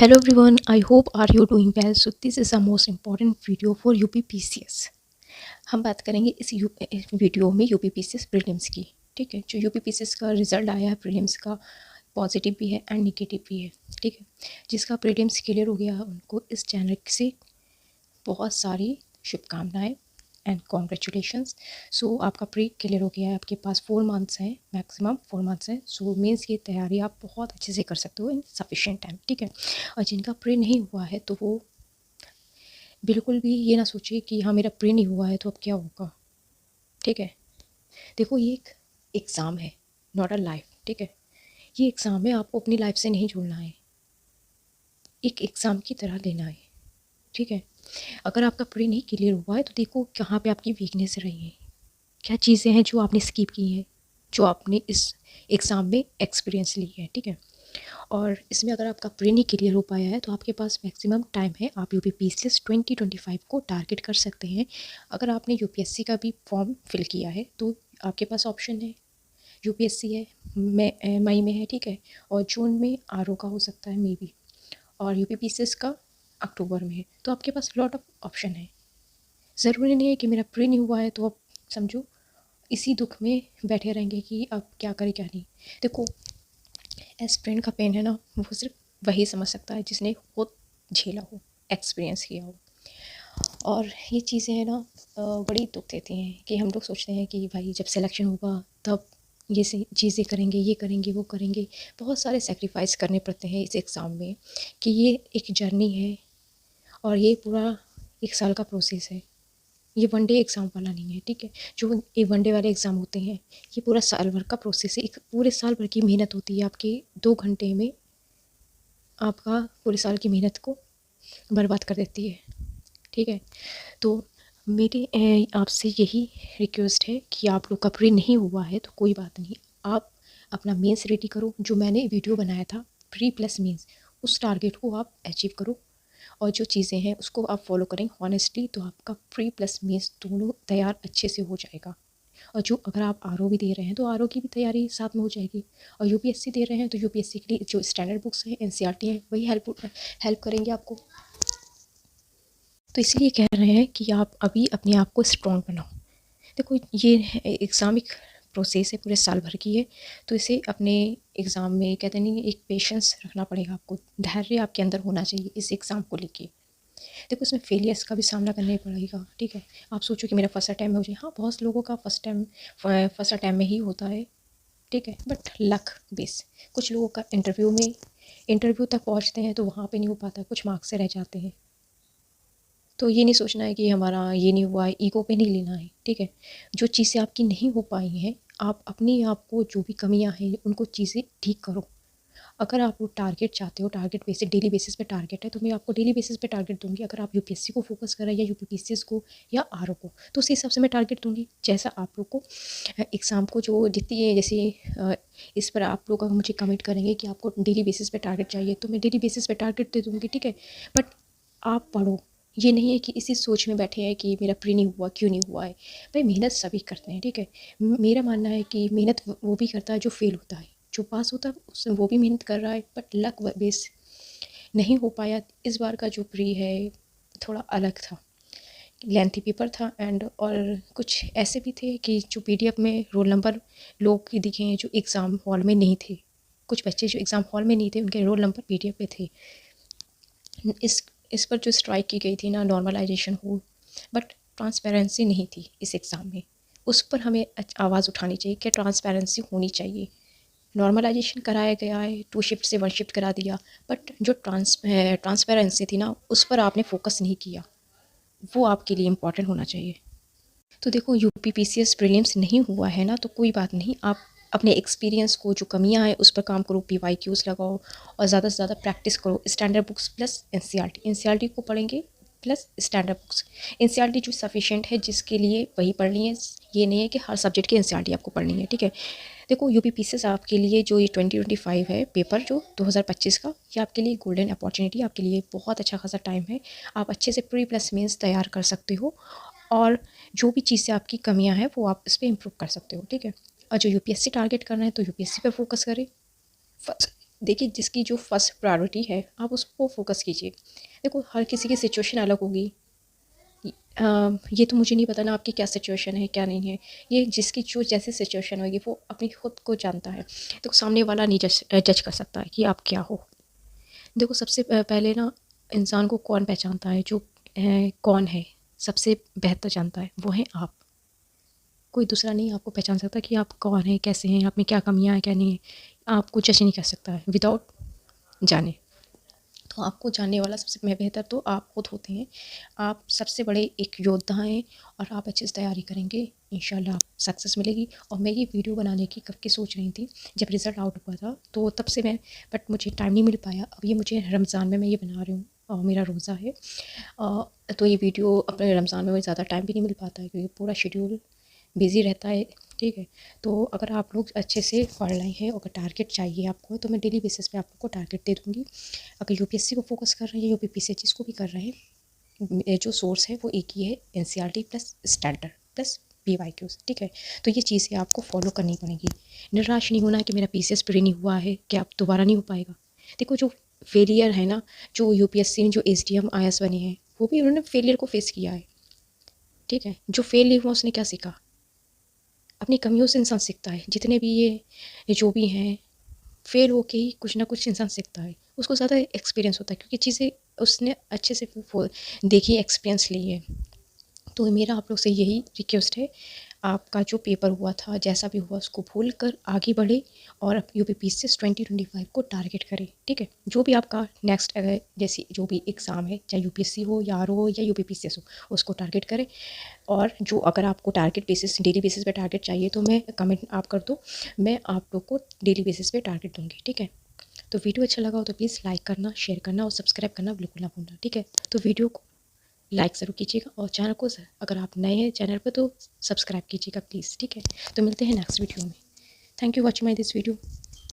Hello everyone, I hope are you doing well. So this is a most important video for UPPCS. हम बात करेंगे इस video में UPPCS prelims की। ठीक है, जो UPPCS का रिज़ल्ट आया है प्रीलिम्स का, पॉजिटिव भी है एंड नेगेटिव भी है। ठीक है, जिसका प्रीलिम्स क्लियर हो गया उनको इस चैनल से बहुत सारी शुभकामनाएं एंड कॉन्ग्रेचुलेशंस। सो आपका प्री क्लियर हो गया है, आपके पास 4 मंथ्स हैं, मैक्सिमम 4 मंथ्स हैं। सो मीन्स की तैयारी आप बहुत अच्छे से कर सकते हो इन सफिशिएंट टाइम। ठीक है, और जिनका प्री नहीं हुआ है तो वो बिल्कुल भी ये ना सोचिए कि हाँ मेरा प्री नहीं हुआ है तो अब क्या होगा। ठीक है, देखो ये एक एग्ज़ाम है, नॉट अ लाइफ। ठीक है, ये एग्ज़ाम है, आपको अपनी लाइफ से नहीं जोड़ना है, एक एग्ज़ाम की तरह लेना है। ठीक है, अगर आपका प्री नहीं क्लियर हुआ है तो देखो कहाँ पे आपकी वीकनेस रही है, क्या चीज़ें हैं जो आपने स्किप की हैं, जो आपने इस एग्ज़ाम में एक्सपीरियंस ली है। ठीक है, और इसमें अगर आपका प्री नहीं क्लियर हो पाया है तो आपके पास मैक्सिमम टाइम है, आप UPPCS 2025 को टारगेट कर सकते हैं। अगर आपने UPSC का भी फॉर्म फिल किया है तो आपके पास ऑप्शन है, UPSC है मई में है। ठीक है, और जून में RO का हो सकता है मे बी, और UPPCS का अक्टूबर में है। तो आपके पास लॉट ऑफ ऑप्शन है। ज़रूरी नहीं है कि मेरा प्री नहीं हुआ है तो अब समझो इसी दुख में बैठे रहेंगे कि अब क्या करें क्या नहीं। देखो एस्पिरेंट का पेन है ना, वो सिर्फ वही समझ सकता है जिसने खुद झेला हो, एक्सपीरियंस किया हो। और ये चीज़ें हैं ना बड़ी दुख देती हैं कि हम लोग सोचते हैं कि भाई जब सिलेक्शन होगा तब ये चीज़ें करेंगे, ये करेंगे, वो करेंगे। बहुत सारे सेक्रीफाइस करने पड़ते हैं इस एग्ज़ाम में, कि ये एक जर्नी है और ये पूरा 1 साल का प्रोसेस है। ये वन डे एग्ज़ाम वाला नहीं है। ठीक है, जो ये वन डे वाले एग्ज़ाम होते हैं ये पूरा साल भर का प्रोसेस है, एक पूरे साल भर की मेहनत होती है। आपके 2 घंटे में आपका पूरे साल की मेहनत को बर्बाद कर देती है। ठीक है, तो मेरी आपसे यही रिक्वेस्ट है कि आप लोग का प्री नहीं हुआ है तो कोई बात नहीं, आप अपना मेंस रेडी करो। जो मैंने वीडियो बनाया था प्री प्लस मेंस, उस टारगेट को आप अचीव करो और जो चीज़ें हैं उसको आप फॉलो करें हॉनेस्टली, तो आपका प्री प्लस मेंस दोनों तैयार अच्छे से हो जाएगा। और जो अगर आप RO भी दे रहे हैं तो RO की भी तैयारी साथ में हो जाएगी, और UPSC दे रहे हैं तो UPSC के लिए जो स्टैंडर्ड बुक्स हैं NCERT हैं वही हेल्प करेंगे आपको। तो इसलिए कह रहे हैं कि आप अभी अपने आप को स्ट्रॉन्ग बनाओ। देखो ये एग्ज़ाम एक प्रोसेस है, पूरे साल भर की है, तो इसे अपने एग्ज़ाम में कहते नहीं एक पेशेंस रखना पड़ेगा आपको, धैर्य आपके अंदर होना चाहिए इस एग्ज़ाम को लेके। देखो इसमें फेलियर्स का भी सामना करना ही पड़ेगा। ठीक है, आप सोचो कि मेरा फर्स्ट अटैम्प्ट में हो जाए, हाँ बहुत लोगों का फर्स्ट अटैम्प्ट में ही होता है। ठीक है, बट लक बेस, कुछ लोगों का इंटरव्यू तक पहुंचते हैं तो वहाँ पे नहीं हो पाता, कुछ मार्क्स से रह जाते हैं। तो ये नहीं सोचना है कि हमारा ये नहीं हुआ है, ईगो पे नहीं लेना है। ठीक है, जो चीज़ें आपकी नहीं हो पाई हैं आप अपने आप को, जो भी कमियां हैं उनको चीज़ें ठीक करो। अगर आप वो टारगेट चाहते हो, टारगेट बेसिस डेली बेसिस पे टारगेट है तो मैं आपको डेली बेसिस पे टारगेट दूंगी। अगर आप UPSC को फोकस कर रहे हैं या UPPCS को या RO को, तो उस हिसाब से मैं टारगेट दूंगी। जैसा आप लोग को एग्ज़ाम को जो जितनी जैसे इस पर आप लोग अगर मुझे कमेंट करेंगे कि आपको डेली बेसिस पे टारगेट चाहिए तो मैं डेली बेसिस पे टारगेट दे दूँगी। ठीक है, बट आप पढ़ो, ये नहीं है कि इसी सोच में बैठे हैं कि मेरा प्री नहीं हुआ, क्यों नहीं हुआ है। भाई मेहनत सभी करते हैं। ठीक है, मेरा मानना है कि मेहनत वो भी करता है जो फेल होता है, जो पास होता है उसमें वो भी मेहनत कर रहा है, बट लक बेस नहीं हो पाया। इस बार का जो प्री है थोड़ा अलग था, लेंथी पेपर था एंड और कुछ ऐसे भी थे कि जो PDF में रोल नंबर लोग के दिखे हैं जो एग्ज़ाम हॉल में नहीं थे। कुछ बच्चे जो एग्ज़ाम हॉल में नहीं थे उनके रोल नंबर PDF पे थे। इस पर जो स्ट्राइक की गई थी ना, नॉर्मलाइजेशन हो, बट ट्रांसपेरेंसी नहीं थी इस एग्ज़ाम में। उस पर हमें आवाज़ उठानी चाहिए कि ट्रांसपेरेंसी होनी चाहिए। नॉर्मलाइजेशन कराया गया है, 2 शिफ्ट से 1 शिफ्ट करा दिया, बट जो ट्रांसपेरेंसी थी ना उस पर आपने फोकस नहीं किया, वो आपके लिए इम्पॉर्टेंट होना चाहिए। तो देखो UPPCS प्रीलिम्स नहीं हुआ है ना तो कोई बात नहीं, आप अपने एक्सपीरियंस को, जो कमियां हैं उस पर काम करो, PYQs लगाओ और ज़्यादा से ज़्यादा प्रैक्टिस करो। स्टैंडर्ड बुक्स प्लस NCERT को पढ़ेंगे प्लस स्टैंडर्ड बुक्स। NCERT जो सफिशिएंट है जिसके लिए वही पढ़नी है, ये नहीं है कि हर सब्जेक्ट की NCERT आपको पढ़नी है। ठीक है, देखो UPPCS आपके लिए जो ये 2025 है पेपर जो 2025 का, ये आपके लिए गोल्डन अपॉर्चुनिटी, आपके लिए बहुत अच्छा खासा टाइम है। आप अच्छे से प्री प्लस मेंस तैयार कर सकते हो और जो भी चीज़ें आपकी कमियां हैं वो आप इस पर इम्प्रूव कर सकते हो। ठीक है, और जो UPSC टारगेट करना है तो UPSC पे फोकस करें। देखिए, जिसकी जो फर्स्ट प्रायोरिटी है आप उसको फोकस कीजिए। देखो, हर किसी की सिचुएशन अलग होगी। ये तो मुझे नहीं पता ना आपकी क्या सिचुएशन है क्या नहीं है। ये जिसकी जो जैसी सिचुएशन होगी वो अपनी खुद को जानता है। देखो, सामने वाला नहीं जज कर सकता है कि आप क्या हो। देखो, सबसे पहले ना इंसान को कौन पहचानता है, जो कौन है सबसे बेहतर जानता है वो है आप। कोई दूसरा नहीं आपको पहचान सकता कि आप कौन हैं, कैसे हैं, आप में क्या कमियां हैं क्या नहीं है। आपको जज नहीं कर सकता है विदाउट जाने। तो आपको जानने वाला सबसे बेहतर तो आप खुद होते हैं। आप सबसे बड़े एक योद्धा हैं और आप अच्छे से तैयारी करेंगे, इंशाल्लाह सक्सेस मिलेगी। और मैं ये वीडियो बनाने की कब की सोच रही थी, जब रिज़ल्ट आउट हुआ था तो तब से मैं, बट मुझे टाइम नहीं मिल पाया। अब ये मुझे रमज़ान में मैं ये बना रही हूँ और मेरा रोज़ा है। तो ये वीडियो अपने रमज़ान में मुझे ज़्यादा टाइम भी नहीं मिल पाता है क्योंकि पूरा शेड्यूल बिज़ी रहता है। ठीक है, तो अगर आप लोग अच्छे से पढ़ रहे हैं, अगर टारगेट चाहिए आपको तो मैं डेली बेसिस पे आप लोग को टारगेट दे दूँगी। अगर यूपीएससी को फोकस कर रहे हैं, यूपीपीएससी जिसको भी कर रहे हैं, जो सोर्स है वो एक ही है, NCERT plus standard plus PYQs. ठीक है, तो ये चीज़ें आपको फॉलो करनी पड़ेंगी। निराश नहीं होना है कि मेरा पीसीएस प्री नहीं हुआ है, क्या अब दोबारा नहीं हो पाएगा। देखो, जो फेलियर है ना, जो यूपीएससी में जो एसडीएम आईएएस बने हैं वो भी उन्होंने फेलियर को फेस किया है। ठीक है, जो फेल नहीं हुआ उसने क्या सीखा, अपनी कमियों से इंसान सीखता है। जितने भी ये जो भी हैं, फेल होके ही कुछ ना कुछ इंसान सीखता है। उसको ज़्यादा एक्सपीरियंस होता है क्योंकि चीज़ें उसने अच्छे से देखी, एक्सपीरियंस ली है। तो मेरा आप लोग से यही रिक्वेस्ट है, आपका जो पेपर हुआ था जैसा भी हुआ उसको भूल कर आगे बढ़े और यूपीपीसीएस 2025 को टारगेट करें। ठीक है, जो भी आपका नेक्स्ट जैसे जो भी एग्ज़ाम है, चाहे यूपीएससी हो या आरओ हो या यूपीपीसीएस हो, उसको टारगेट करें। और जो अगर आपको टारगेट बेसिस डेली बेसिस पे टारगेट चाहिए तो मैं कमेंट आप कर दो, मैं आप लोग को डेली बेसिस पे टारगेट दूँगी। ठीक है, तो वीडियो अच्छा लगा हो तो प्लीज़ लाइक करना, शेयर करना और सब्सक्राइब करना बिल्कुल ना भूलना। ठीक है, तो वीडियो को लाइक ज़रूर कीजिएगा और चैनल को अगर आप नए हैं चैनल पर तो सब्सक्राइब कीजिएगा प्लीज़। ठीक है, तो मिलते हैं नेक्स्ट वीडियो में। Thank you watching my this video.